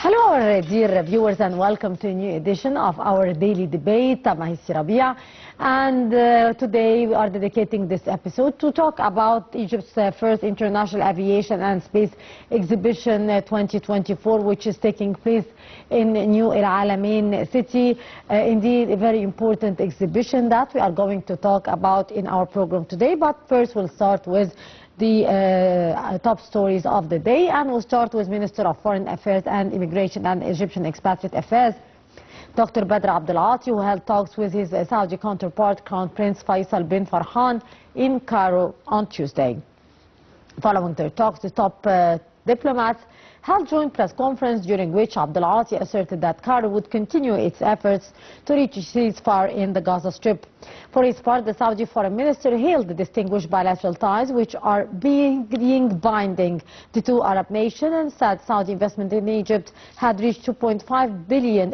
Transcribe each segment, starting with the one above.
Hello, our dear viewers, and welcome to a new edition of our daily debate. I'm Ahissi Rabia, and today we are dedicating this episode to talk about Egypt's first International Aviation and Space Exhibition 2024, which is taking place in New El Alamein city. Indeed, a very important exhibition that we are going to talk about in our program today. But first, we'll start with the top stories of the day, and we'll start with Minister of Foreign Affairs and Immigration and Egyptian Expatriate Affairs, Dr. Badr Abdelati, who held talks with his Saudi counterpart, Crown Prince Faisal bin Farhan, in Cairo on Tuesday. Following their talks, the top diplomats held a joint press conference during which Abdelati asserted that Cairo would continue its efforts to reach a ceasefire in the Gaza Strip. For his part, the Saudi foreign minister hailed the distinguished bilateral ties which are being binding the two Arab nations, and said Saudi investment in Egypt had reached $2.5 billion.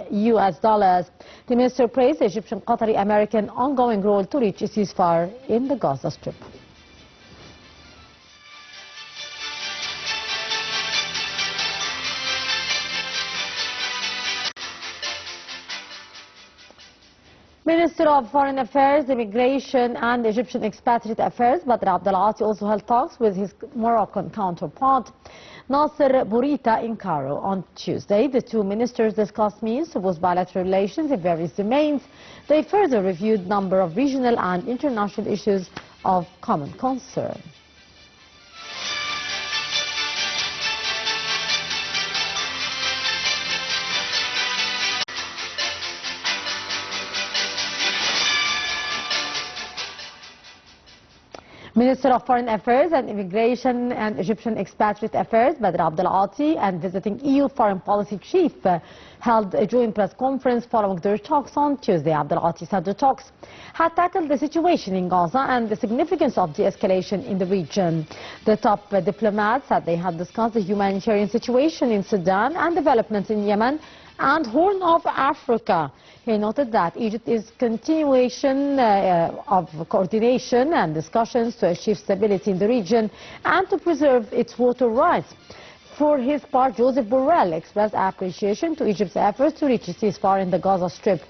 The minister praised the Egyptian-Qatari-American ongoing role to reach a ceasefire in the Gaza Strip. Minister of Foreign Affairs, Immigration and Egyptian Expatriate Affairs, Badr Abdelati, also held talks with his Moroccan counterpart, Nasser Bourita, in Cairo on Tuesday. The two ministers discussed means of bilateral relations in various domains. They further reviewed a number of regional and international issues of common concern. Minister of Foreign Affairs and Immigration and Egyptian Expatriate Affairs, Badr Abdelati, and visiting EU Foreign Policy Chief held a joint press conference following their talks on Tuesday. Abdelati said the talks had tackled the situation in Gaza and the significance of de-escalation in the region. The top diplomats said they had discussed the humanitarian situation in Sudan and developments in Yemen and Horn of Africa. He noted that Egypt is continuation of coordination and discussions to achieve stability in the region and to preserve its water rights. For his part, Joseph Borrell expressed appreciation to Egypt's efforts to reach a ceasefire in the Gaza Strip,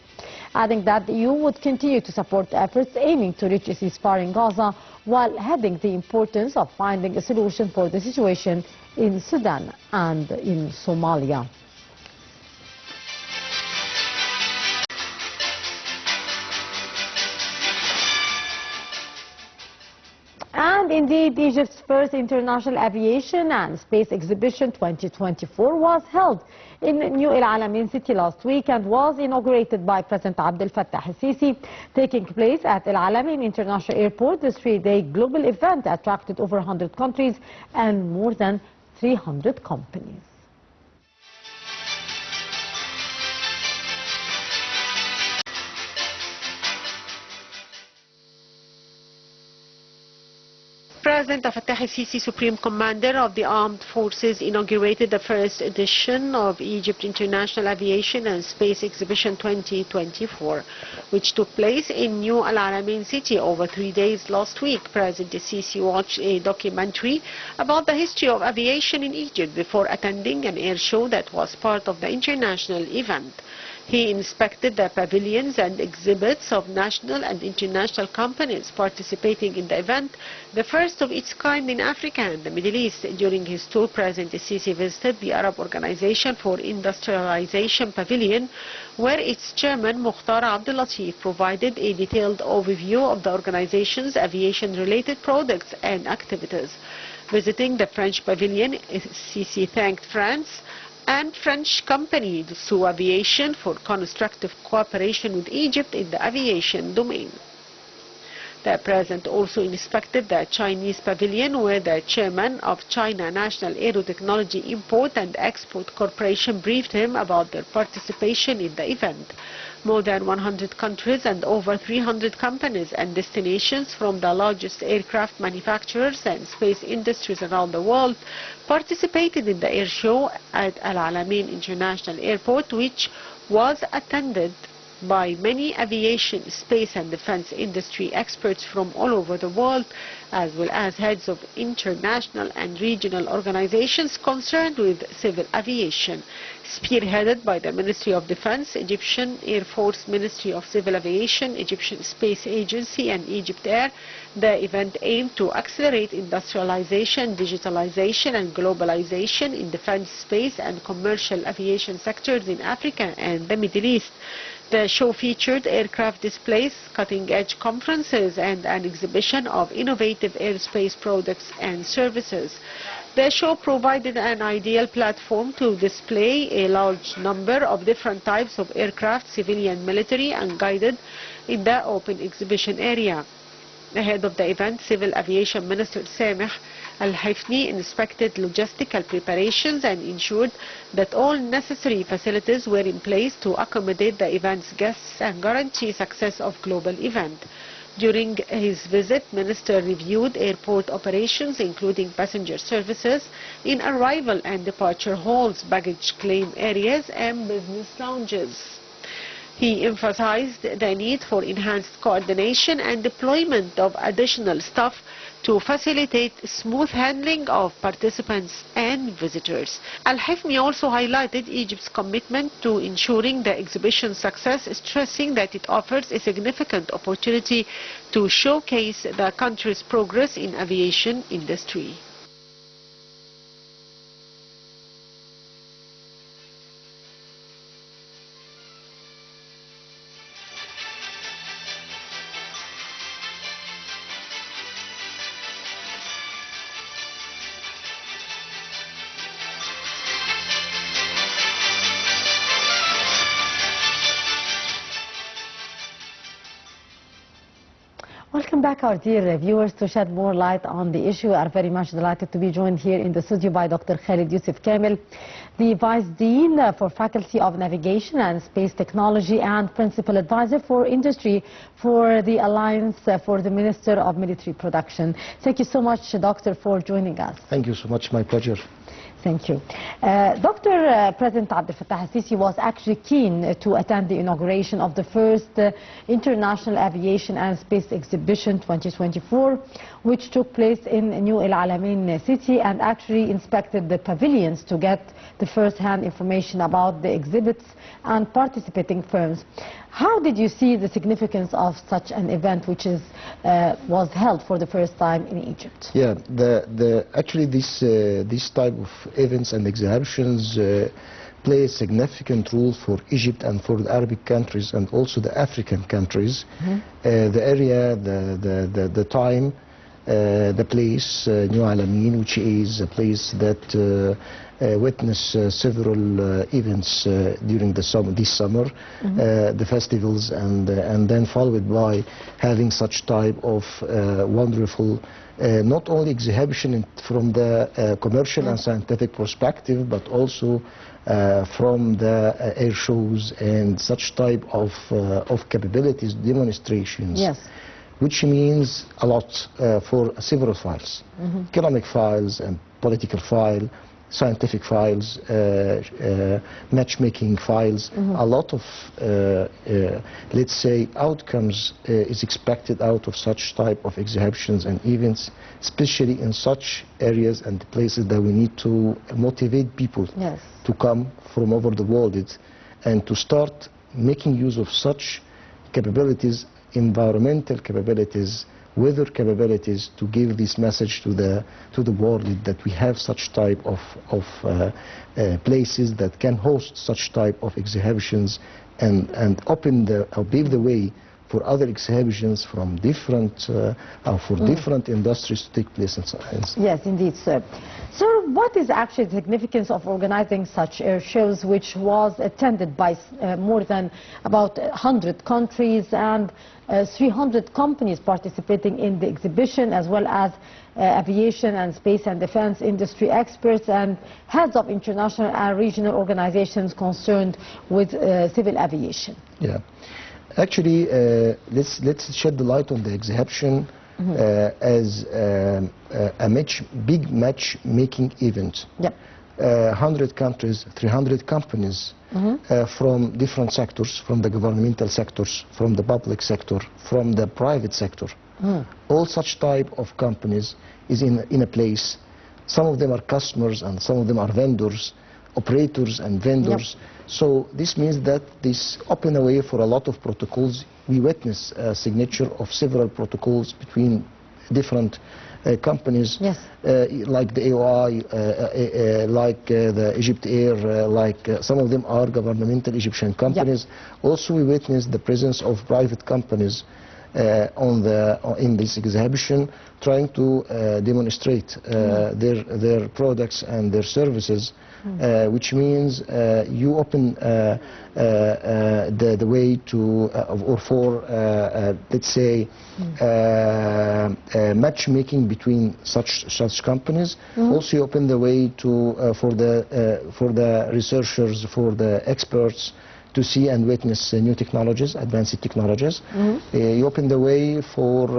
adding that the EU would continue to support efforts aiming to reach a ceasefire in Gaza, while heading the importance of finding a solution for the situation in Sudan and in Somalia. And indeed, Egypt's first International Aviation and Space Exhibition 2024 was held in New El Alamein city last week and was inaugurated by President Abdel Fattah al-Sisi, taking place at El Alamein International Airport. This three-day global event attracted over 100 countries and more than 300 companies. President Fattah al-Sisi, Supreme Commander of the Armed Forces, inaugurated the first edition of Egypt International Aviation and Space Exhibition 2024, which took place in New Al Alamein city over 3 days last week. President al-Sisi watched a documentary about the history of aviation in Egypt before attending an air show that was part of the international event. He inspected the pavilions and exhibits of national and international companies participating in the event, the first of its kind in Africa and the Middle East. During his tour, President al-Sisi visited the Arab Organization for Industrialization Pavilion, where its chairman, Mukhtar Abdul Latif, provided a detailed overview of the organization's aviation-related products and activities. Visiting the French pavilion, al-Sisi thanked France and French company Dassault Aviation for constructive cooperation with Egypt in the aviation domain. The President also inspected the Chinese pavilion, where the chairman of China National Aerotechnology Import and Export Corporation briefed him about their participation in the event. More than 100 countries and over 300 companies and destinations from the largest aircraft manufacturers and space industries around the world participated in the air show at Al Alamein International Airport, which was attended by many aviation, space and defense industry experts from all over the world, as well as heads of international and regional organizations concerned with civil aviation. Spearheaded by the Ministry of Defense, Egyptian Air Force, Ministry of Civil Aviation, Egyptian Space Agency and Egypt Air, the event aimed to accelerate industrialization, digitalization and globalization in defense, space and commercial aviation sectors in Africa and the Middle East. The show featured aircraft displays, cutting-edge conferences and an exhibition of innovative aerospace products and services. The show provided an ideal platform to display a large number of different types of aircraft, civilian, military and guided, in the open exhibition area. Ahead of the event, Civil Aviation Minister Sameh Al-Hifni inspected logistical preparations and ensured that all necessary facilities were in place to accommodate the event's guests and guarantee success of global event. During his visit, Minister reviewed airport operations, including passenger services in arrival and departure halls, baggage claim areas and business lounges. He emphasized the need for enhanced coordination and deployment of additional staff to facilitate smooth handling of participants and visitors. Al-Hifni also highlighted Egypt's commitment to ensuring the exhibition's success, stressing that it offers a significant opportunity to showcase the country's progress in aviation industry. Welcome back, our dear viewers. To shed more light on the issue, we are very much delighted to be joined here in the studio by Dr. Khaled Youssef Kamel, the Vice Dean for Faculty of Navigation and Space Technology and Principal Advisor for Industry for the Alliance for the Minister of Military Production. Thank you so much, Doctor, for joining us. Thank you so much. My pleasure. Thank you. President Abdel Fattah al-Sisi was actually keen to attend the inauguration of the first International Aviation and Space Exhibition 2024, which took place in New El Alamein city, and actually inspected the pavilions to get the first-hand information about the exhibits and participating firms. How did you see the significance of such an event, which was held for the first time in Egypt? Yeah, actually this type of events and exhibitions play a significant role for Egypt and for the Arabic countries and also the African countries. The area, the time, the place, New Alamein, which is a place that witnessed several events during this summer, the festivals, and then followed by having such type of wonderful not only exhibition from the commercial and scientific perspective, but also from the air shows and such type of capabilities demonstrations. Yes. Which means a lot for several files, economic files and political file, scientific files, matchmaking files. A lot of, let's say, outcomes is expected out of such type of exhibitions and events, especially in such areas and places that we need to motivate people to come from over the world and to start making use of such capabilities, environmental capabilities, weather capabilities, to give this message to the world that we have such type of places that can host such type of exhibitions and pave the way for other exhibitions from different different industries to take place in science. Yes, indeed, sir. Sir, what is actually the significance of organizing such air shows, which was attended by more than about 100 countries and 300 companies participating in the exhibition, as well as aviation and space and defense industry experts and heads of international and regional organizations concerned with civil aviation? Yeah. Actually, let's shed the light on the exhibition as a big matchmaking event. Yep. 100 countries, 300 companies from different sectors, from the governmental sectors, from the public sector, from the private sector. All such type of companies is in a place. Some of them are customers and some of them are vendors, operators and vendors. So this means that this open a way for a lot of protocols. We witness a signature of several protocols between different companies, like the AOI, like the Egypt Air, like some of them are governmental Egyptian companies. Also we witness the presence of private companies in this exhibition, trying to demonstrate their products and their services, which means you open the way to, or for, let's say, matchmaking between such companies. Also, you open the way to for the researchers, for the experts, to see and witness new technologies, advanced technologies. You open the way for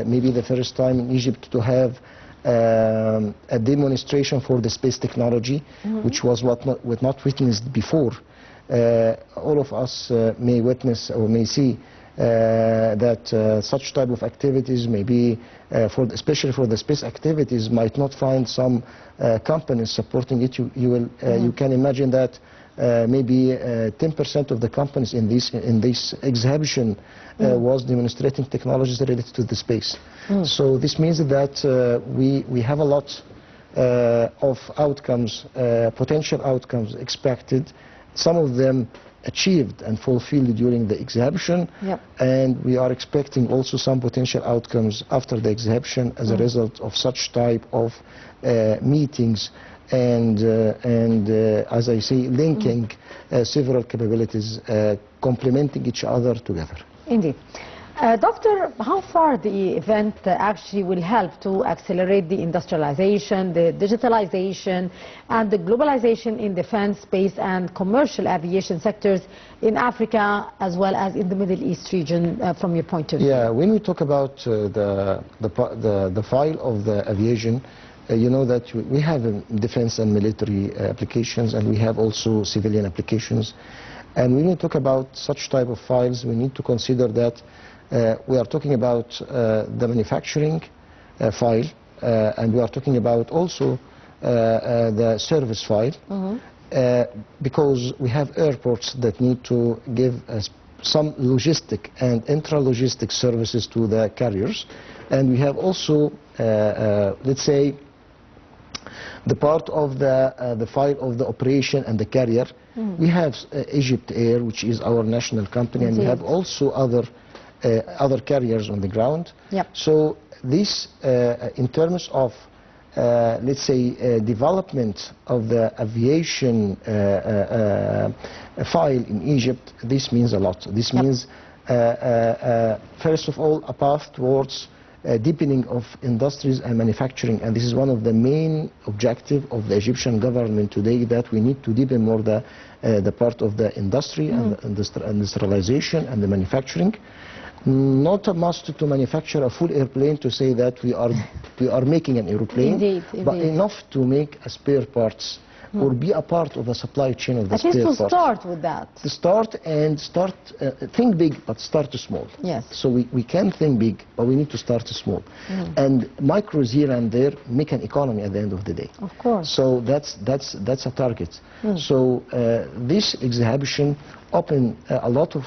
maybe the first time in Egypt to have a demonstration for the space technology, which was not witnessed before. All of us may witness or may see that such type of activities, maybe especially for the space activities, might not find some companies supporting it. You can imagine that maybe 10% of the companies in this exhibition was demonstrating technologies related to the space. So this means that we have a lot of outcomes, potential outcomes expected. Some of them achieved and fulfilled during the exhibition, and we are expecting also some potential outcomes after the exhibition as a result of such type of meetings and as I say, linking several capabilities, complementing each other together. Indeed. Doctor, how far the event actually will help to accelerate the industrialization, the digitalization, and the globalization in defense, space, and commercial aviation sectors in Africa as well as in the Middle East region, from your point of view? Yeah, when we talk about the file of the aviation, you know that we have defense and military applications, and we have also civilian applications. And when we talk about such type of files, we need to consider that we are talking about the manufacturing file, and we are talking about also the service file, because we have airports that need to give some logistic and intra-logistic services to the carriers. And we have also, let's say, the part of the file of the operation and the carrier. We have Egypt Air, which is our national company, and we have also other carriers on the ground. So this, in terms of, let's say, development of the aviation file in Egypt, this means a lot. This means, first of all, a path towards deepening of industries and manufacturing, and this is one of the main objectives of the Egyptian government today, that we need to deepen more the part of the industry and the industrialization and the manufacturing. Not a must to manufacture a full airplane to say that we are making an airplane, but enough to make a spare parts or be a part of the supply chain of the spare parts. At least to start with that. To start and think big, but start small. Yes. So we can think big, but we need to start small. And micros here and there make an economy at the end of the day. Of course. So that's a target. So this exhibition open a lot of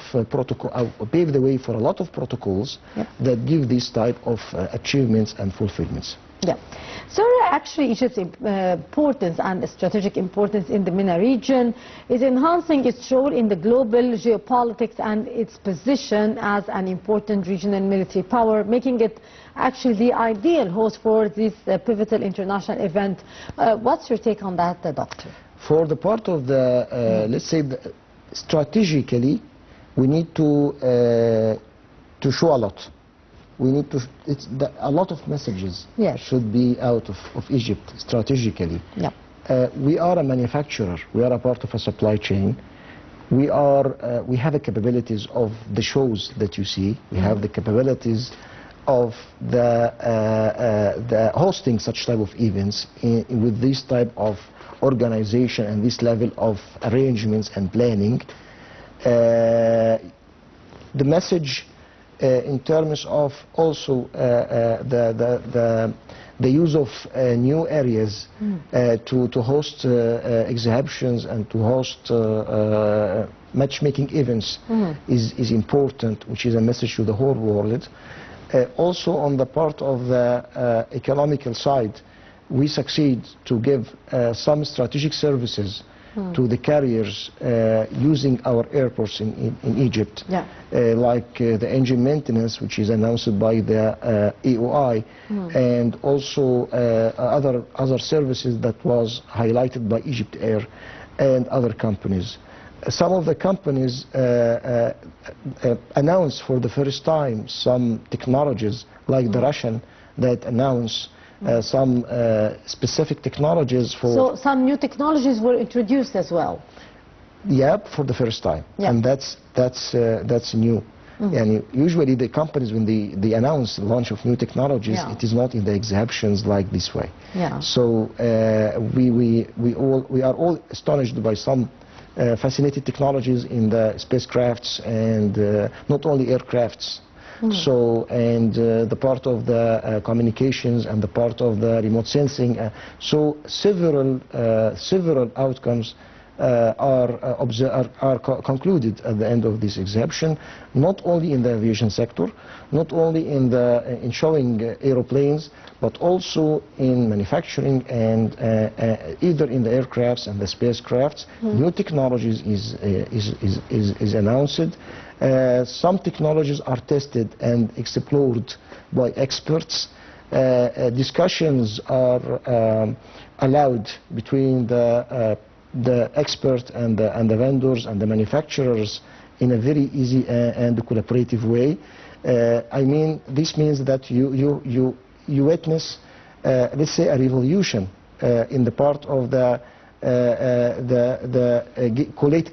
pave the way for a lot of protocols that give this type of achievements and fulfillments. Yeah. So actually Egypt's importance and strategic importance in the MENA region is enhancing its role in the global geopolitics and its position as an important regional military power, making it actually the ideal host for this pivotal international event. What's your take on that, Doctor? For the part of the, let's say, strategically, we need to show a lot. We need to, a lot of messages should be out of Egypt strategically. We are a manufacturer. We are a part of a supply chain. We have the capabilities of the shows that you see. We have the capabilities of the hosting such type of events with this type of organization and this level of arrangements and planning. The message in terms of also the use of new areas to host exhibitions and to host matchmaking events is important, which is a message to the whole world. Also on the part of the economical side, we succeed to give some strategic services to the carriers using our airports in Egypt, like the engine maintenance, which is announced by the EOI, and also other services that was highlighted by Egypt Air and other companies. Some of the companies announced for the first time some technologies, like the Russian that announced some specific technologies for... So some new technologies were introduced as well? Yeah, for the first time. Yeah. And that's new. And usually the companies, when they announce the launch of new technologies, it is not in the exhibitions like this way. Yeah. So we are all astonished by some fascinating technologies in the spacecrafts and not only aircrafts. So, and the part of the communications and the part of the remote sensing. So several outcomes are concluded at the end of this exhibition, not only in the aviation sector, not only in showing aeroplanes, but also in manufacturing and either in the aircrafts and the spacecrafts. New technologies is announced. Some technologies are tested and explored by experts. Discussions are allowed between the expert and the vendors and the manufacturers in a very easy and cooperative way. I mean, this means that you witness, let's say, a revolution in the part of the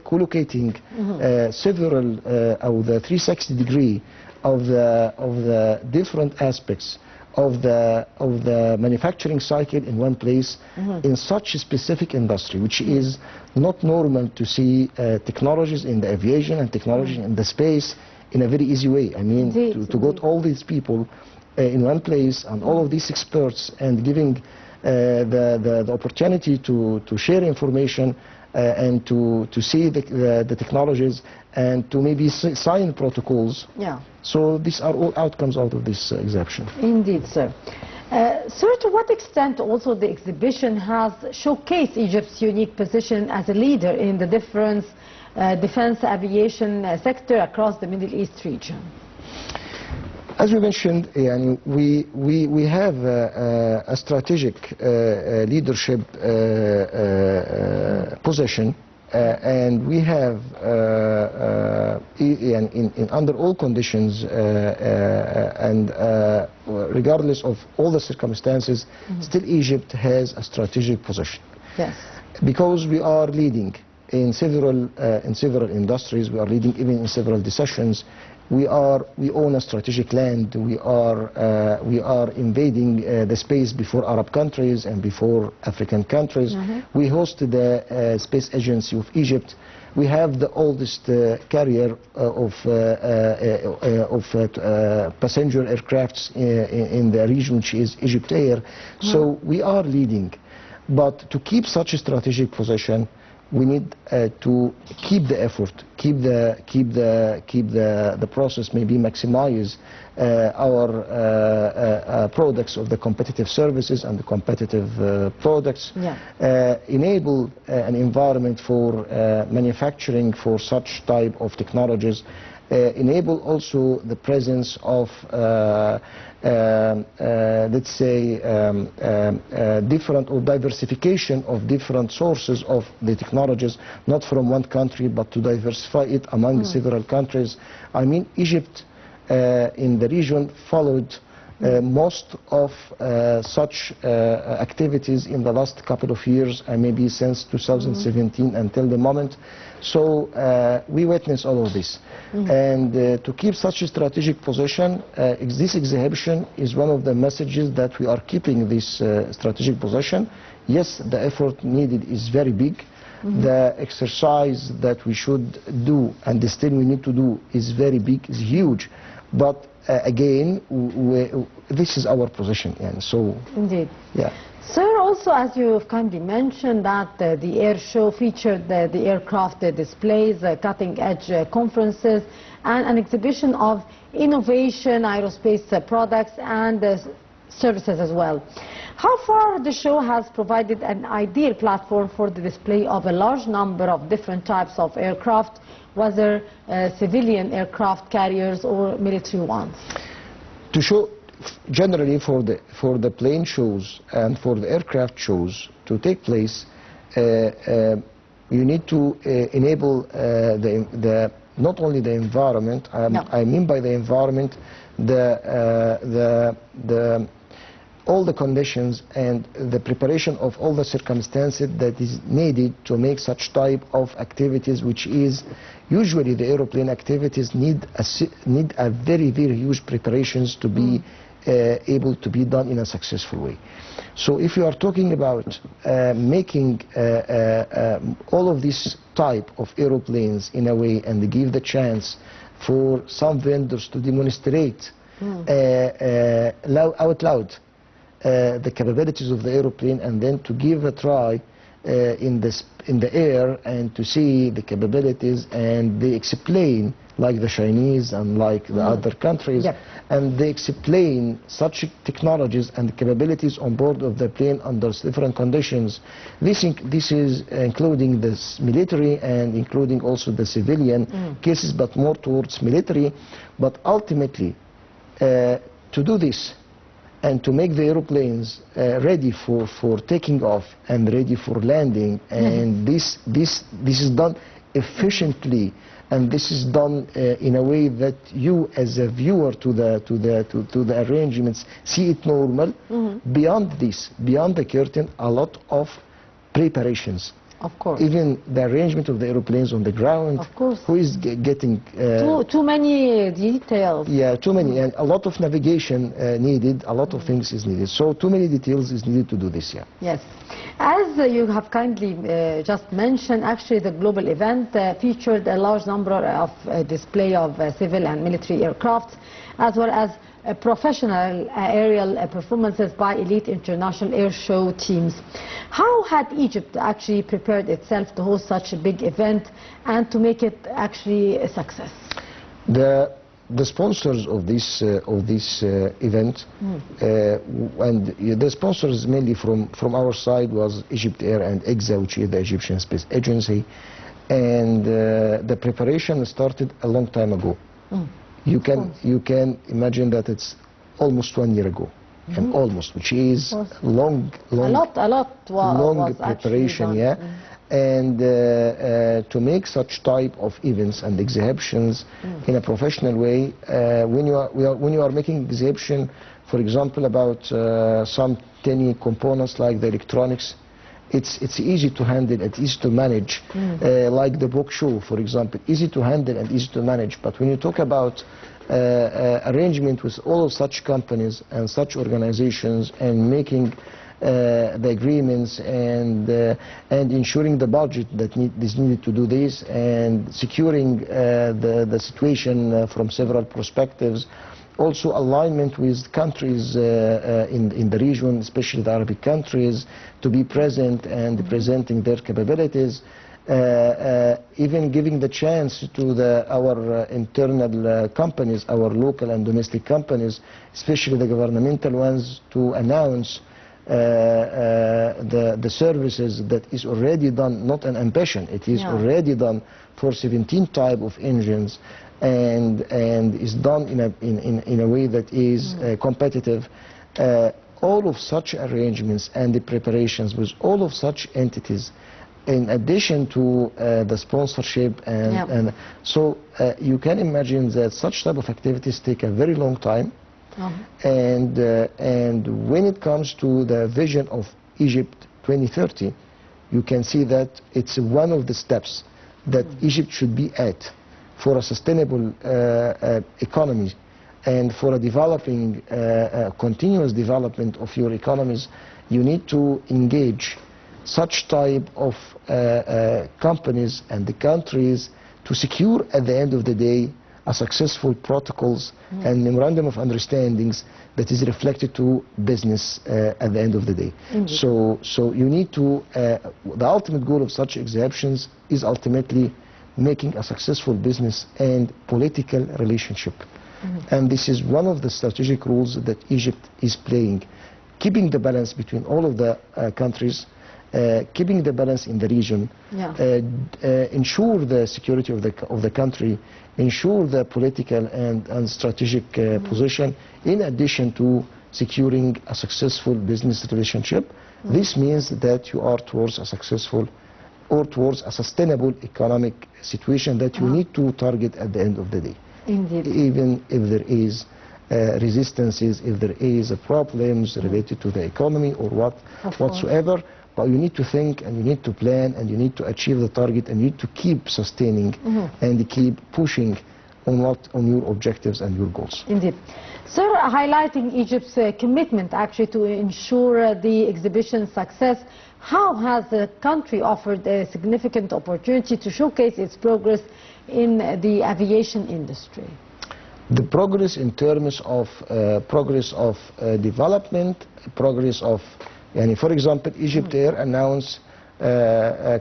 collocating several of the 360 degree of the different aspects of the manufacturing cycle in one place in such a specific industry, which is not normal to see technologies in the aviation and technology in the space in a very easy way. I mean, to got all these people in one place and all of these experts and giving the opportunity to share information and to see the technologies and to maybe sign protocols. Yeah. So these are all outcomes out of this exhibition. Indeed, sir. Sir, to what extent also the exhibition has showcased Egypt's unique position as a leader in the defense aviation sector across the Middle East region? As we mentioned, we have a strategic leadership position, and we have, under all conditions and regardless of all the circumstances, still Egypt has a strategic position. Yes. Because we are leading in several industries, we are leading even in several decisions. We own a strategic land. We are invading the space before Arab countries and before African countries. We host the Space Agency of Egypt. We have the oldest carrier of passenger aircrafts in the region, which is Egypt Air. So we are leading. But to keep such a strategic position, we need to keep the effort, keep the process, maybe maximize our products of the competitive services and the competitive products, enable an environment for manufacturing for such type of technologies, enable also the presence of let's say different or diversification of different sources of the technologies, not from one country but to diversify it among several countries. I mean, Egypt in the region followed Most of such activities in the last couple of years, maybe since 2017 until the moment. So we witness all of this. And to keep such a strategic position, this exhibition is one of the messages that we are keeping this strategic position. Yes, the effort needed is very big. The exercise that we should do and the still we need to do is very big, is huge. But again, this is our position. And so, indeed. Yeah. Sir, also as you have kindly mentioned that the air show featured the aircraft displays, cutting-edge conferences, and an exhibition of innovation, aerospace products, and services as well. How far the show has provided an ideal platform for the display of a large number of different types of aircraft, whether civilian aircraft carriers or military ones? To show, generally for the plane shows and for the aircraft shows to take place, you need to enable not only the environment. I mean by the environment all the conditions and the preparation of all the circumstances that is needed to make such type of activities, which is usually the aeroplane activities need a very, very huge preparations to be able to be done in a successful way. So if you are talking about making all of this type of aeroplanes in a way and give the chance for some vendors to demonstrate out loud the capabilities of the aeroplane, and then to give a try in the air and to see the capabilities, and they explain, like the Chinese and like the other countries, and they explain such technologies and capabilities on board of the plane under different conditions. This is including the military and including also the civilian cases, but more towards military. But ultimately, to do this and to make the aeroplanes ready for taking off and ready for landing, and this is done efficiently, and this is done in a way that you as a viewer to the arrangements see it normal. Beyond this, beyond the curtain, a lot of preparations. Of course. Even the arrangement of the aeroplanes on the ground. Of course. Who is getting... too many details. Yeah, too many. And a lot of navigation needed, a lot of things is needed. So too many details is needed to do this, yeah. Yes. As you have kindly just mentioned, actually the global event featured a large number of display of civil and military aircraft, as well as professional aerial performances by elite international air show teams. How had Egypt actually prepared itself to host such a big event and to make it actually a success? The sponsors of this event, and the sponsors mainly from our side was Egypt Air and EXA, which is the Egyptian Space Agency, and the preparation started a long time ago. You can imagine that it's almost 1 year ago, and almost, which is long preparation, yeah. And to make such type of events and exhibitions in a professional way, when you are making exhibition, for example, about some tiny components like the electronics, it's easy to handle, it's easy to manage, like the book show, for example, easy to handle and easy to manage. But when you talk about arrangement with all of such companies and such organizations, and making the agreements and ensuring the budget that is needed to do this, and securing the situation from several perspectives, also alignment with countries in the region, especially the Arabic countries, to be present and presenting their capabilities, even giving the chance to our internal companies, our local and domestic companies, especially the governmental ones, to announce the services that is already done, not an ambition, it is already done for 17 type of engines, and is done in a way that is competitive. All of such arrangements and the preparations with all of such entities, in addition to the sponsorship, and so you can imagine that such type of activities take a very long time. And when it comes to the vision of Egypt 2030, you can see that it's one of the steps that Egypt should be at for a sustainable economy and for a developing, continuous development of your economies. You need to engage such type of companies and the countries to secure at the end of the day a successful protocols and memorandum of understandings that is reflected to business at the end of the day. So you need to, the ultimate goal of such exhibitions is ultimately making a successful business and political relationship. And this is one of the strategic roles that Egypt is playing, keeping the balance between all of the countries, keeping the balance in the region, ensure the security of the country, ensure the political and strategic position, in addition to securing a successful business relationship. This means that you are towards a successful or towards a sustainable economic situation that you need to target at the end of the day. Indeed. Even if there is resistances, if there is problems related to the economy or whatsoever, but you need to think and you need to plan and you need to achieve the target and you need to keep sustaining and keep pushing on your objectives and your goals. Indeed. Sir, highlighting Egypt's commitment actually to ensure the exhibition's success, how has the country offered a significant opportunity to showcase its progress in the aviation industry? The progress in terms of development, progress of, for example, Egypt Air announced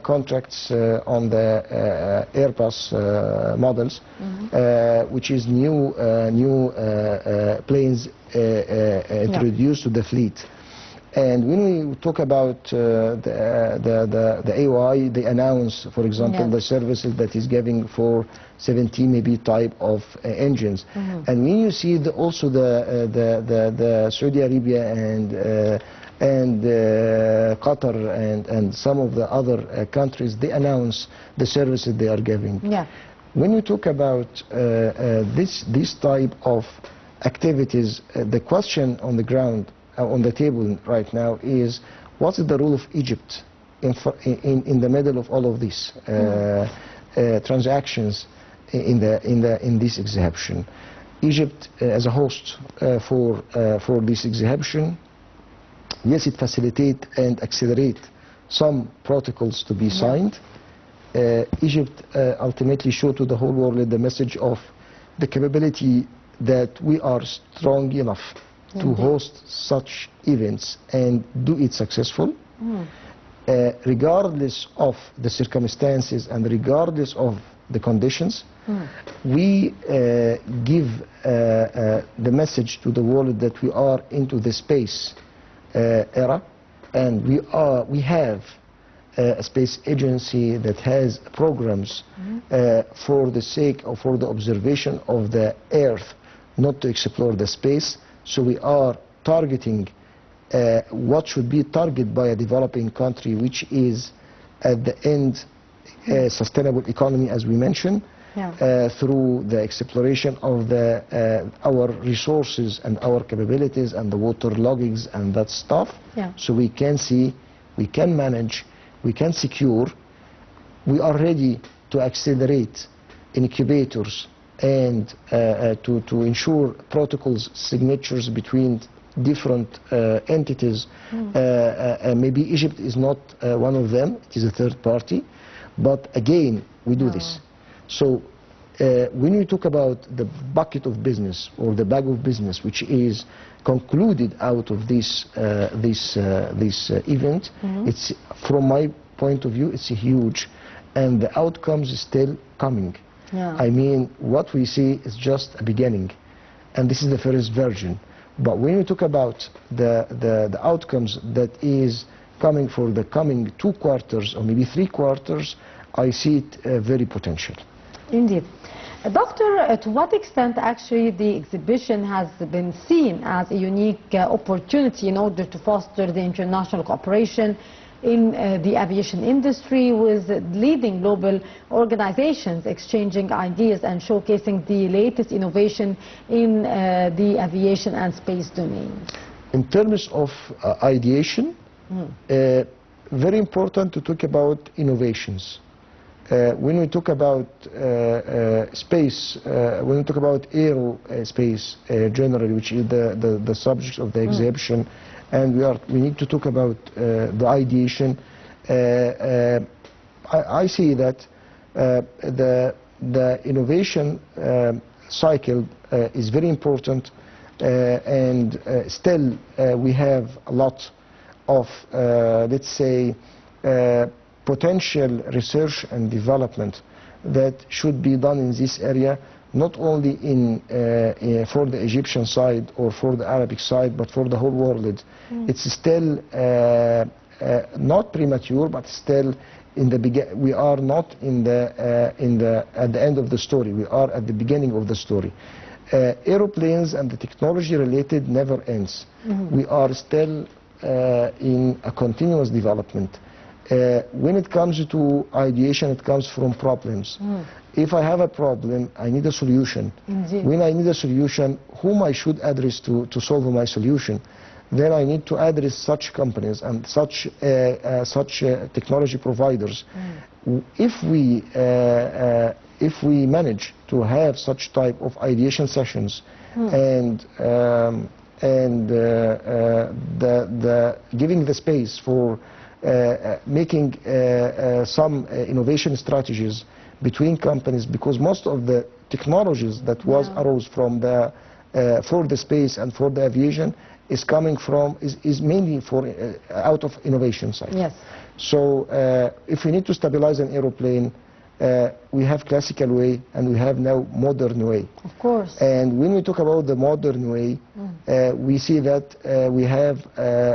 contracts on the Airbus models, which is new planes introduced to the fleet. And when we talk about the AOI, they announce, for example, the services that is giving for 17 maybe type of engines. And when you see also the Saudi Arabia and Qatar and some of the other countries, they announce the services they are giving. When you talk about this type of activities, the question on the ground, on the table right now is, what is the role of Egypt in the middle of all of these transactions in this exhibition? Egypt as a host for this exhibition, yes, it facilitates and accelerates some protocols to be signed. Egypt ultimately showed to the whole world the message of the capability that we are strong enough to host such events and do it successful, regardless of the circumstances and regardless of the conditions. We give the message to the world that we are into the space era, and we have a space agency that has programs for the sake of for the observation of the Earth, not to explore the space. So we are targeting what should be targeted by a developing country, which is at the end sustainable economy, as we mentioned, through the exploration of our resources and our capabilities and the water loggings and that stuff. So we can see, we can manage, we can secure. We are ready to accelerate incubators and to ensure protocols, signatures between different entities. Maybe Egypt is not one of them, it is a third party, but again, we do this. So when we talk about the bucket of business or the bag of business, which is concluded out of this event, it's, from my point of view, it's huge, and the outcomes is still coming. I mean, what we see is just a beginning, and this is the first version. But when we talk about the outcomes that is coming for the coming 2 quarters or maybe 3 quarters, I see it very potential. Indeed. Doctor, to what extent actually the exhibition has been seen as a unique opportunity in order to foster the international cooperation in the aviation industry, with leading global organizations exchanging ideas and showcasing the latest innovation in the aviation and space domain. In terms of ideation, very important to talk about innovations. When we talk about space, when we talk about aerospace generally, which is the subject of the exhibition, and we need to talk about the ideation, I see that the innovation cycle is very important, and still we have a lot of, let's say, potential research and development that should be done in this area, not only for the Egyptian side or for the Arabic side, but for the whole world. It's still not premature, but still in the we are not at the end of the story. We are at the beginning of the story. Aeroplanes and the technology related never ends. We are still in a continuous development. When it comes to ideation, it comes from problems. If I have a problem, I need a solution. Indeed. When I need a solution, whom I should address to solve my solution, then I need to address such companies and such technology providers. If we manage to have such type of ideation sessions and giving the space for making some innovation strategies between companies, because most of the technologies that arose from for the space and for the aviation is coming from is mainly for out of innovation side. Yes. So if we need to stabilize an aeroplane, we have classical way and we have now modern way. Of course. And when we talk about the modern way, we see that we have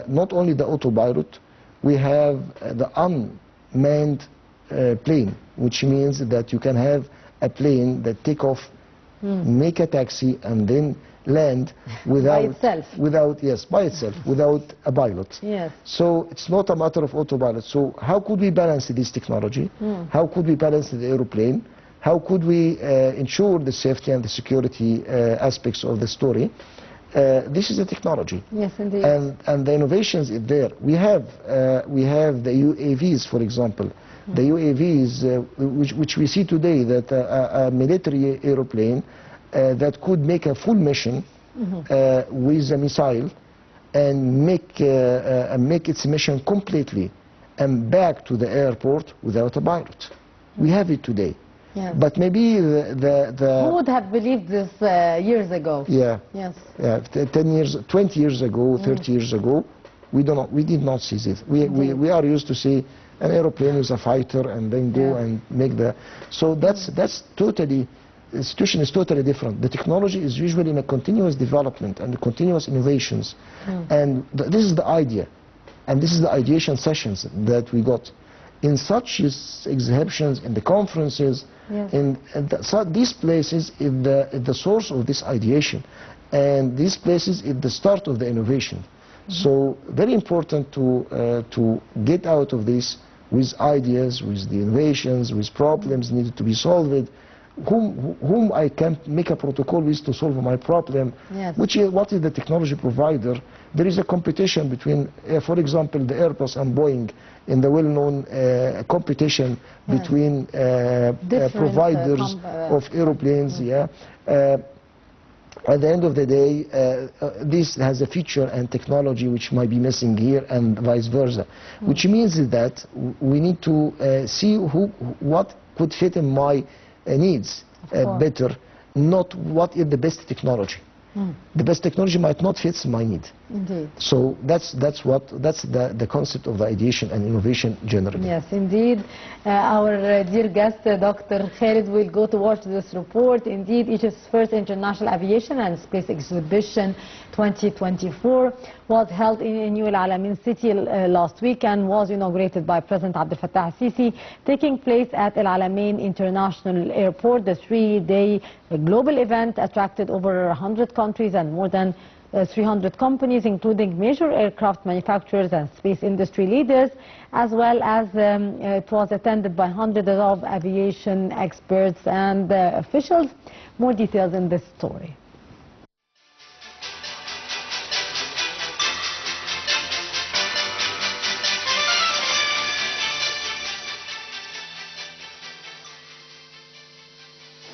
not only the autopilot, we have the unmanned plane, which means that you can have a plane that take off, make a taxi, and then land without by itself, without a pilot. Yes. So it's not a matter of autopilot. So how could we balance this technology? How could we balance the aeroplane? How could we ensure the safety and the security aspects of the story? This is the technology. Yes, indeed. And the innovations is there. We have the UAVs, for example. The UAVs, which we see today, that a military aeroplane that could make a full mission with a missile and make its mission completely and back to the airport without a pilot. We have it today. Yes. But maybe who would have believed this years ago? Yeah. Yes. Yeah. 10 years, 20 years ago, 30 years ago, we did not see this. We are used to see an aeroplane with a fighter and then go and make the. So that's totally. The situation is totally different. The technology is usually in a continuous development and continuous innovations, and this is the idea, and this is the ideation sessions that we got in such exhibitions, in the conferences. Yes. So these places is the source of this ideation, and these places is the start of the innovation. So very important to get out of this with ideas, with the innovations, with problems needed to be solved. Whom I can make a protocol with to solve my problem, what is the technology provider. There is a competition between, for example, the Airbus and Boeing in the well-known competition between providers of aeroplanes. At the end of the day, this has a feature and technology which might be missing here and vice versa, which means that we need to see what could fit in my needs better, not what is the best technology. The best technology might not fit my need. Indeed. So that's the concept of the ideation and innovation generally. Yes, indeed. Our dear guest, Dr. Khaled, will go to watch this report. Indeed, Egypt's first International Aviation and Space Exhibition 2024 was held in New Al Alamein city last week and was inaugurated by President Abdel Fattah al-Sisi, taking place at Al Alamein International Airport. The three-day global event attracted over 100 countries and more than 300 companies, including major aircraft manufacturers and space industry leaders, as well as it was attended by hundreds of aviation experts and officials. More details in this story.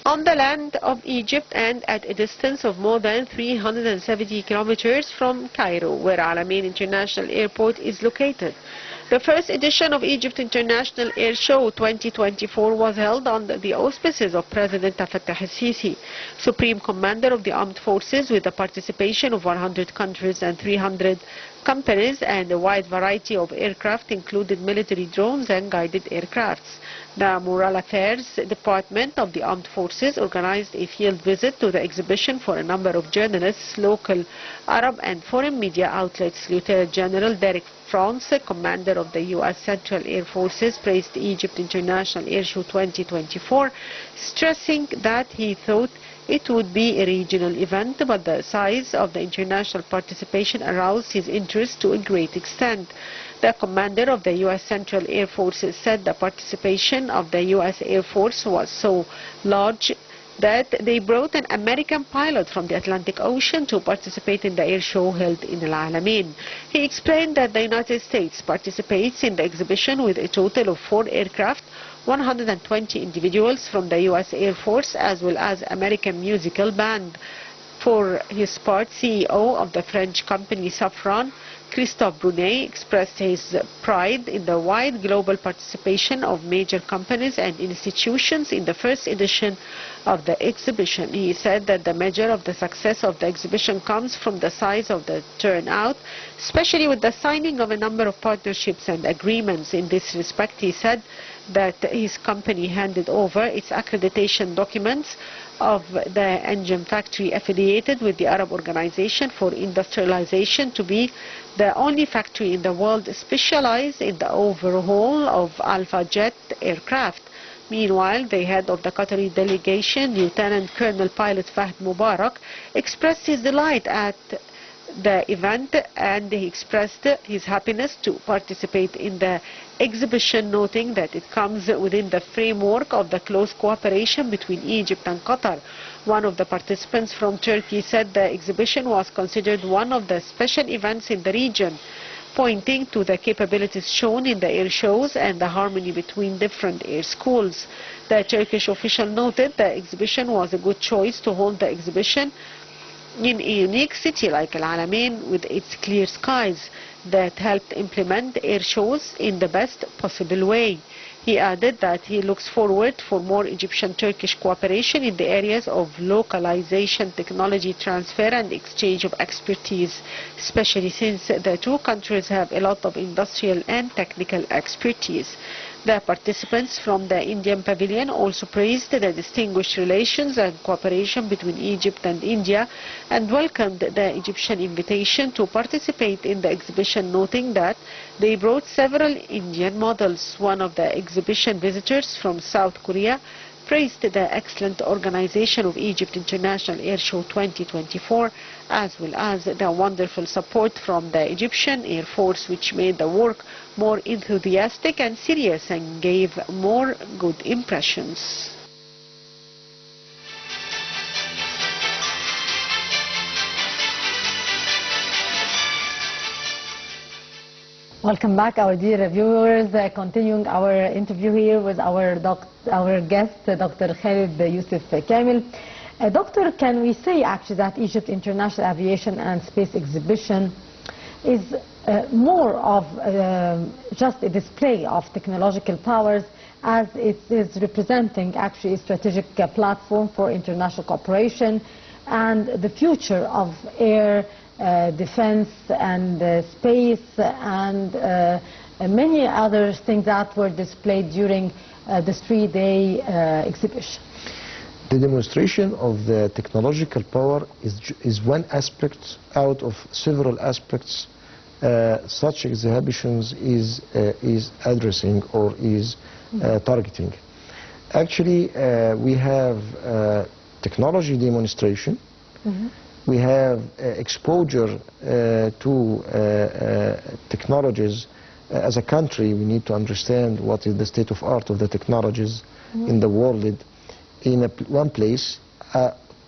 On the land of Egypt and at a distance of more than 370 kilometers from Cairo, where Alamein International Airport is located. The first edition of Egypt International Air Show 2024 was held under the auspices of President Fattah el-Sisi, Supreme Commander of the Armed Forces, with the participation of 100 countries and 300 companies, and a wide variety of aircraft, including military drones and guided aircrafts. The Moral Affairs Department of the Armed Forces organized a field visit to the exhibition for a number of journalists, local Arab and foreign media outlets. Lieutenant General Derek France, commander of the U.S. Central Air Forces, praised Egypt International Air Show 2024, stressing that he thought it would be a regional event, but the size of the international participation aroused his interest to a great extent. The commander of the U.S. Central Air Forces said the participation of the U.S. Air Force was so large that they brought an American pilot from the Atlantic Ocean to participate in the air show held in Al Alamein. He explained that the United States participates in the exhibition with a total of 4 aircraft, 120 individuals from the U.S. Air Force, as well as American musical band. For his part, CEO of the French company Safran, Christophe Brunet, expressed his pride in the wide global participation of major companies and institutions in the first edition of the exhibition. He said that the measure of the success of the exhibition comes from the size of the turnout, especially with the signing of a number of partnerships and agreements. In this respect, he said that his company handed over its accreditation documents of the engine factory affiliated with the Arab Organization for Industrialization to be the only factory in the world specialized in the overhaul of Alpha Jet aircraft. Meanwhile, the head of the Qatari delegation, Lieutenant Colonel Pilot Fahd Mubarak, expressed his delight at the event, and he expressed his happiness to participate in the exhibition, noting that it comes within the framework of the close cooperation between Egypt and Qatar. One of the participants from Turkey said the exhibition was considered one of the special events in the region, pointing to the capabilities shown in the air shows and the harmony between different air schools. The Turkish official noted the exhibition was a good choice to hold the exhibition in a unique city like Al Alamein, with its clear skies that helped implement air shows in the best possible way. He added that he looks forward for more Egyptian-Turkish cooperation in the areas of localization, technology transfer and exchange of expertise, especially since the two countries have a lot of industrial and technical expertise. The participants from the Indian pavilion also praised the distinguished relations and cooperation between Egypt and India and welcomed the Egyptian invitation to participate in the exhibition, noting that they brought several Indian models. One of the exhibition visitors from South Korea praised the excellent organization of Egypt International Air Show 2024, as well as the wonderful support from the Egyptian Air Force, which made the work more enthusiastic and serious and gave more good impressions. Welcome back, our dear viewers. Continuing our interview here with our guest, Dr. Khaled Youssef Kamel. Doctor, can we say actually that Egypt International Aviation and Space Exhibition is more of just a display of technological powers, as it is representing actually a strategic platform for international cooperation and the future of air defense and space and many other things that were displayed during this 3-day exhibition? The demonstration of the technological power is one aspect out of several aspects such exhibitions is addressing or is targeting. Actually, we have technology demonstration. We have exposure to technologies. As a country, we need to understand what is the state of art of the technologies in the world. In one place,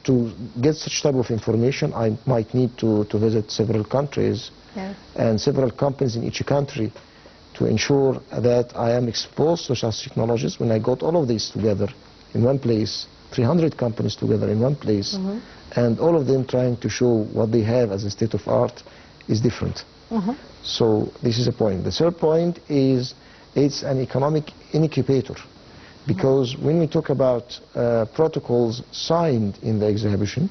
to get such type of information, I might need to visit several countries and several companies in each country to ensure that I am exposed to such technologies. When I got all of these together in one place, 300 companies together in one place, and all of them trying to show what they have as a state of art is different. So this is a point. The third point is it's an economic incubator, because when we talk about protocols signed in the exhibition,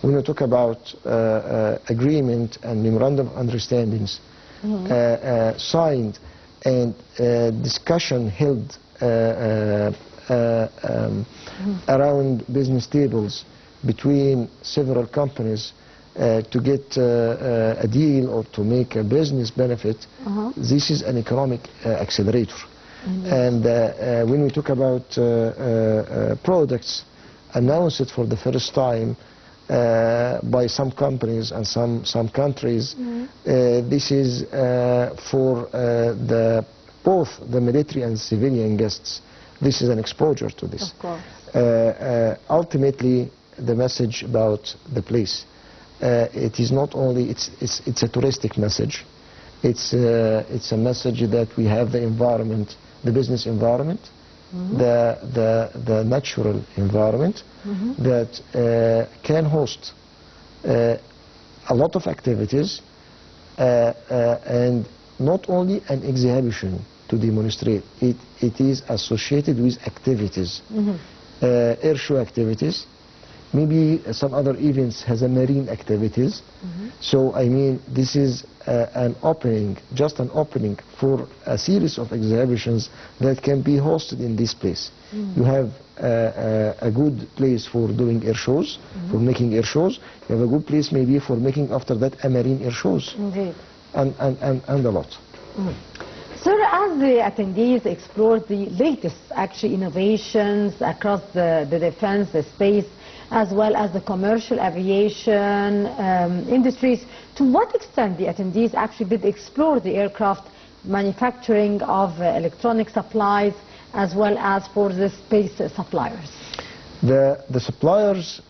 when we talk about agreement and memorandum of understandings signed and discussion held around business tables between several companies to get a deal or to make a business benefit, this is an economic accelerator. And when we talk about products announced for the first time by some companies and some countries, this is for both the military and civilian guests. This is an exposure to this. Of course. Ultimately, the message about the place, it is not only, it's a touristic message. It's a message that we have the environment, the business environment, the natural environment that can host a lot of activities and not only an exhibition to demonstrate. It is associated with activities, air show activities. Maybe some other events has a marine activities. So I mean, this is an opening, just an opening for a series of exhibitions that can be hosted in this place. You have a good place for doing air shows, for making air shows. You have a good place maybe for making after that a marine air shows. Indeed. And a lot. Sir, as the attendees explore the latest actually innovations across the defense, the space, as well as the commercial aviation industries, to what extent the attendees actually did explore the aircraft manufacturing of electronic supplies as well as for the space suppliers? The suppliers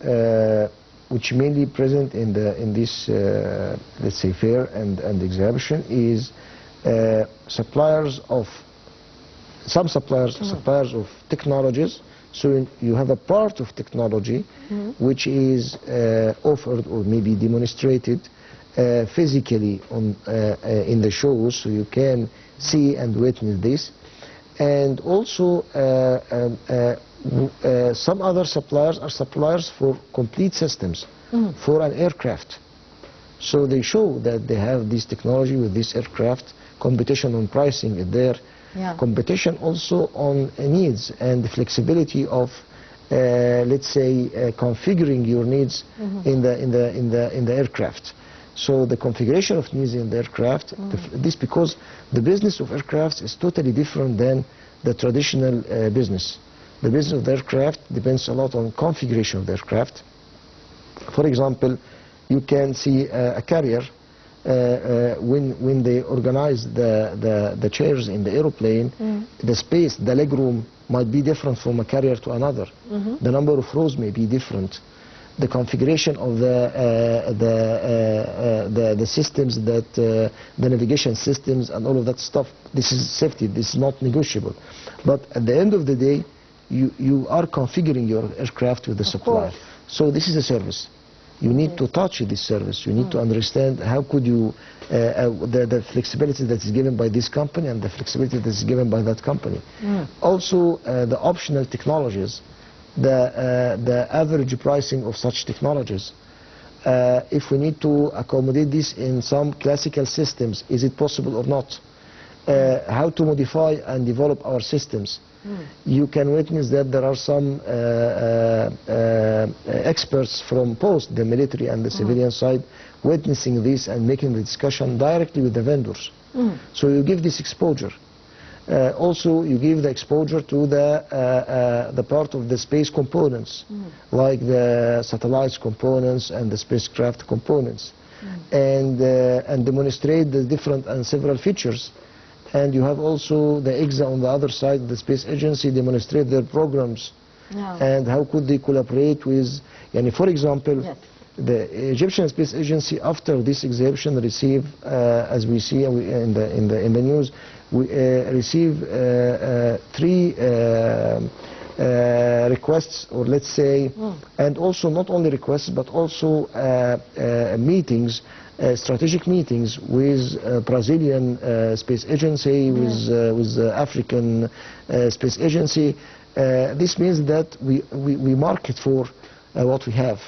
which mainly present in this let's say fair and exhibition is suppliers of suppliers of technologies. So you have a part of technology which is offered or maybe demonstrated physically on in the shows, so you can see and witness this. And also some other suppliers are suppliers for complete systems for an aircraft. So they show that they have this technology with this aircraft. Competition on pricing is there. Competition also on needs and the flexibility of let's say configuring your needs in the aircraft. So the configuration of needs in the aircraft, this because the business of aircraft is totally different than the traditional business. The business of the aircraft depends a lot on configuration of the aircraft. For example, you can see a carrier when they organize the chairs in the aeroplane, the space, the leg room might be different from a carrier to another. The number of rows may be different. The configuration of the systems, that the navigation systems and all of that stuff, this is safety, this is not negotiable. But at the end of the day, you are configuring your aircraft with the supplier. So this is a service. You need to touch this service. You need to understand how could you, the flexibility that is given by this company and the flexibility that is given by that company. Also, the optional technologies, the average pricing of such technologies. If we need to accommodate this in some classical systems, is it possible or not? How to modify and develop our systems. You can witness that there are some experts from both the military and the civilian side witnessing this and making the discussion directly with the vendors. So you give this exposure. Also, you give the exposure to the part of the space components, like the satellites components and the spacecraft components, and demonstrate the different and several features. And you have also the EXA on the other side, the space agency, demonstrate their programs and how could they collaborate with, for example, the Egyptian Space Agency, after this exhibition, receive, as we see in the news, we receive 3 requests, or let's say, and also not only requests, but also meetings, strategic meetings with Brazilian Space Agency, with the African Space Agency. This means that we market for what we have.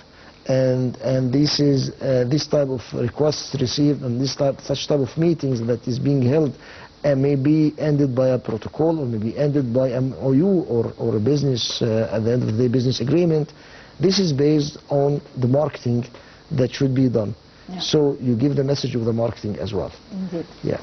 And this is this type of requests received, and such type of meetings that is being held may be ended by a protocol, or maybe ended by an MOU or a business, at the end of the day, business agreement. This is based on the marketing that should be done. So you give the message of the marketing as well. Indeed. Yeah.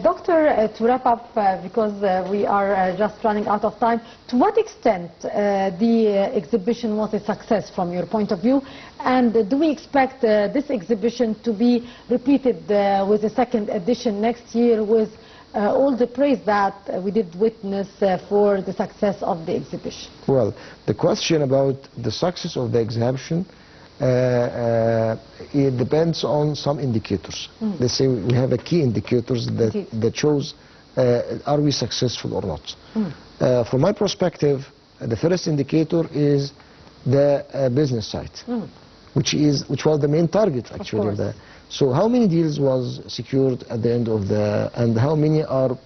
Doctor, to wrap up, because we are just running out of time, to what extent the exhibition was a success from your point of view, and do we expect this exhibition to be repeated with a second edition next year, with all the praise that we did witness for the success of the exhibition? Well, the question about the success of the exhibition, it depends on some indicators. Let's say we have a key indicators that shows are we successful or not. From my perspective, the first indicator is the business side, which was the main target actually of the. So how many deals was secured at the end of and how many are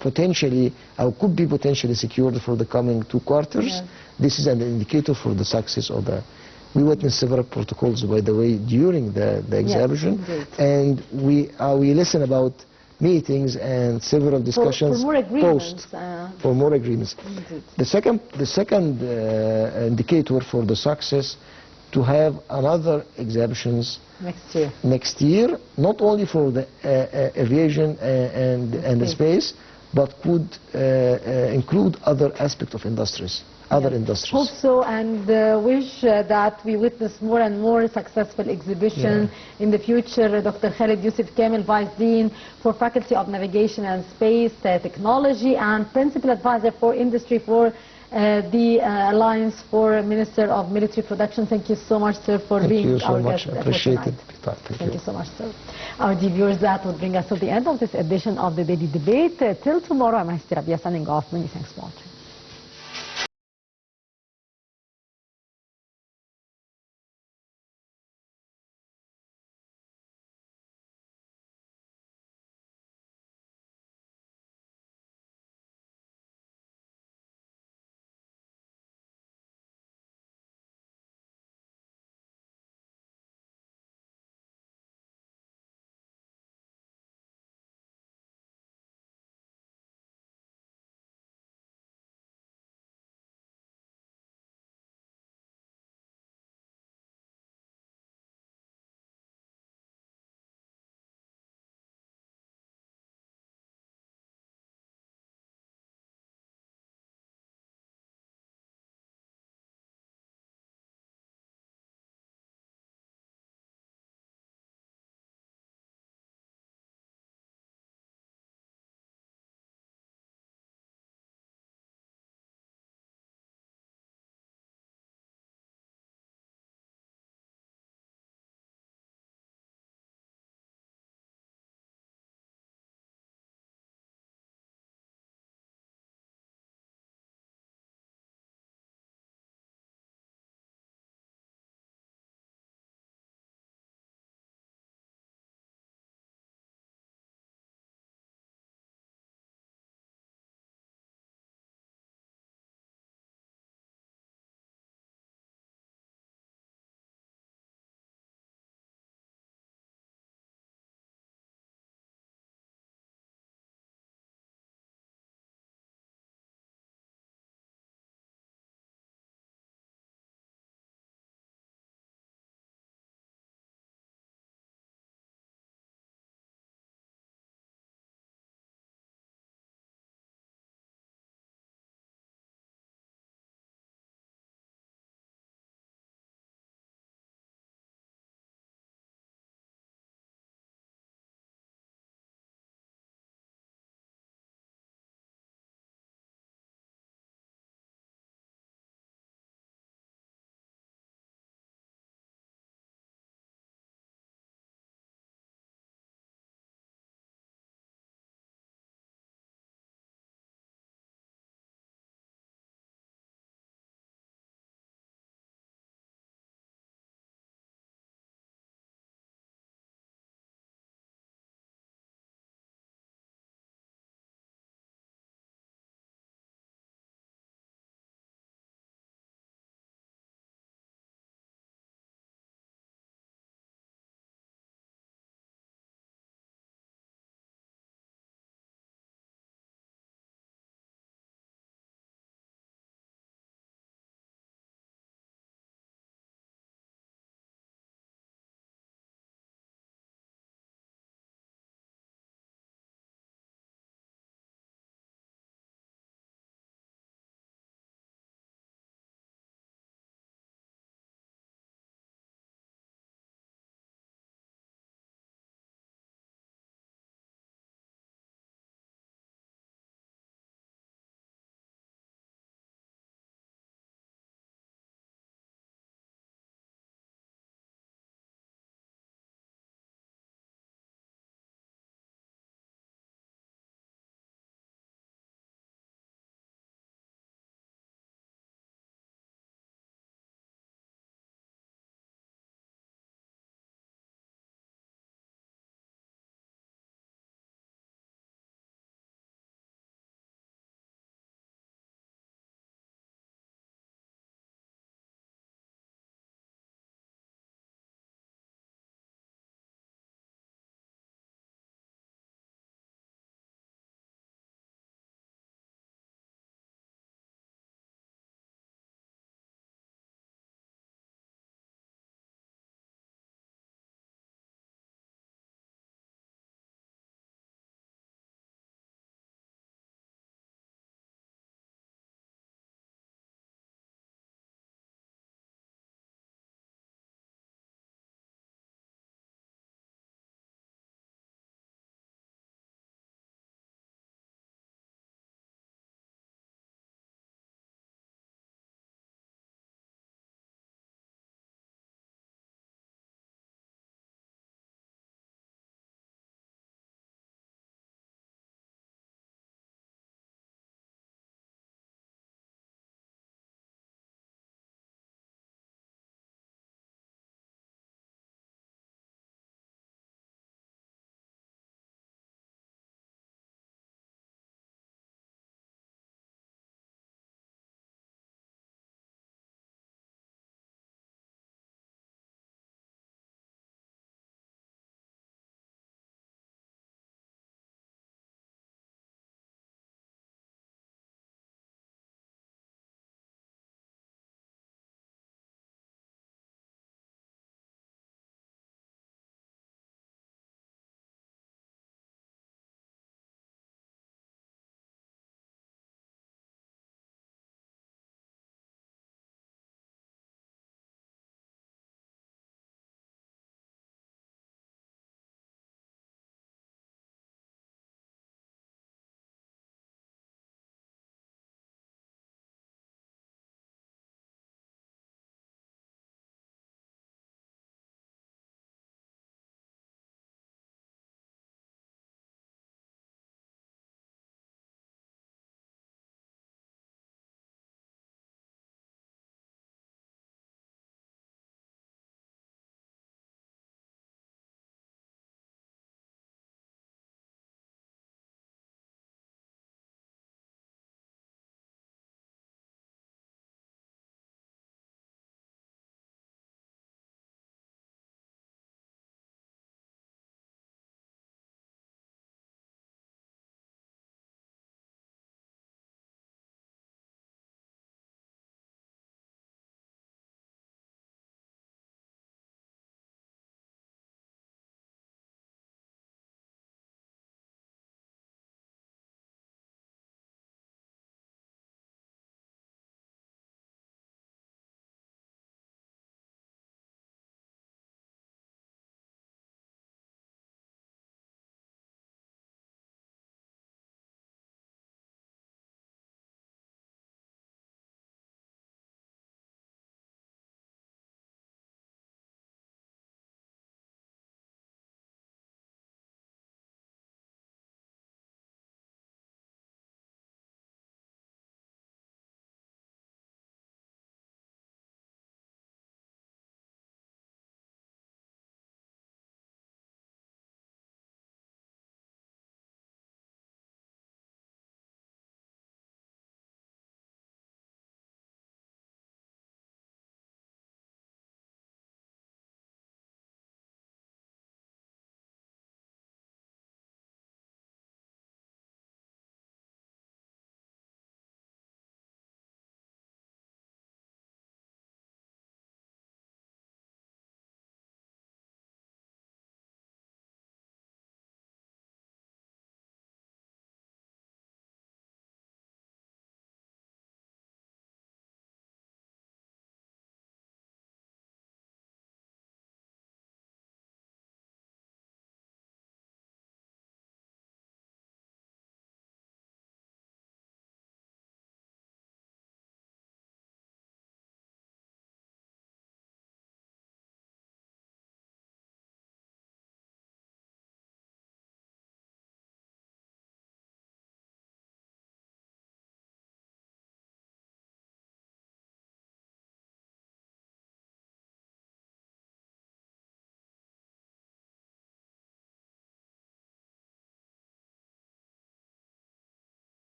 potentially, or could be potentially secured for the coming 2 quarters? This is an indicator for the success of the. We witnessed several protocols, by the way, during the exhibition, and we listen about meetings and several discussions for more agreements, post for more agreements. The second indicator for the success, to have another exhibitions next year, not only for the aviation and the space, but could include other aspects of industries. Other industries. Hope so, and wish that we witness more and more successful exhibition in the future. Dr. Khaled Youssef Kamel, Vice Dean for Faculty of Navigation and Space Technology and Principal Advisor for Industry for the Alliance for Minister of Military Production. Thank you so much, sir, for being our guest. Appreciate it. Thank you so much, sir. Our dear viewers, that would bring us to the end of this edition of the Daily Debate. Till tomorrow, I'm Youssef signing off. Many thanks for watching.